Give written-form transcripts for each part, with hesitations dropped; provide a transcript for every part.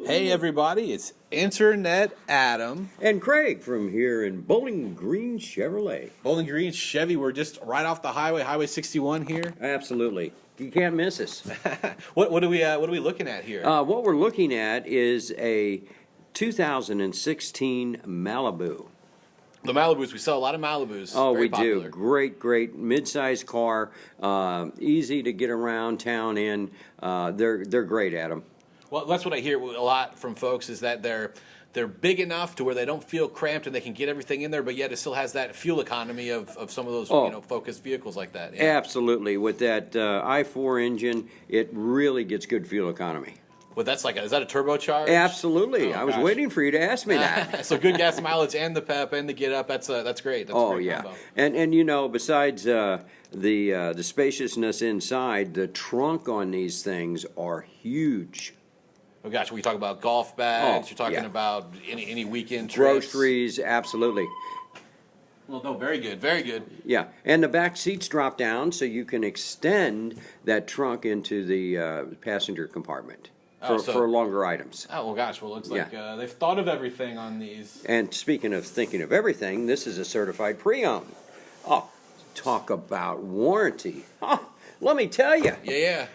Hey everybody, it's Internet Adam. And Craig from here in Bowling Green Chevrolet. Bowling Green Chevy, we're just right off the highway, Highway 61 here. Absolutely. You can't miss us. What are we looking at here? What we're looking at is a 2016 Malibu. The Malibus, we sell a lot of Malibus. Oh, Very we popular. do. Great mid-sized car, easy to get around town in. They're great, Adam. Well, that's what I hear a lot from folks is that they're big enough to where they don't feel cramped and they can get everything in there, but yet it still has that fuel economy of some of those focused vehicles like that. Yeah. Absolutely. With that i4 engine, it really gets good fuel economy. Well, that's is that a turbocharged? Absolutely. Oh, I was gosh. waiting for you to ask me that. So good gas mileage and the pep and the get up. That's great. That's a great yeah, combo. and you know, besides the spaciousness inside, the trunk on these things are huge. Oh gosh, we talk about golf bags. You're talking about any weekend trips. Groceries, absolutely. Well, no, very good, very good. Yeah, and the back seats drop down so you can extend that trunk into the passenger compartment for longer items. Oh well, gosh, well, looks like they've thought of everything on these. And speaking of thinking of everything, this is a certified pre-owned. Oh, talk about warranty. Oh, let me tell you. Yeah.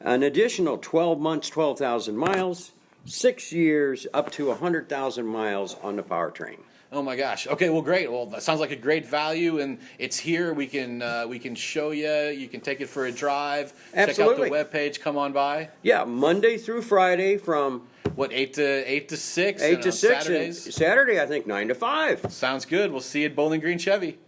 An additional 12 months, 12,000 miles, 6 years, up to 100,000 miles on the powertrain. Oh my gosh. Okay, well, great. Well, that sounds like a great value, and it's here. We can show you. You can take it for a drive. Absolutely. Check out the webpage. Come on by. Yeah, Monday through Friday from 8 to 6. 8 to 6. Saturdays. And Saturday, I think 9 to 5. Sounds good. We'll see you at Bowling Green Chevy.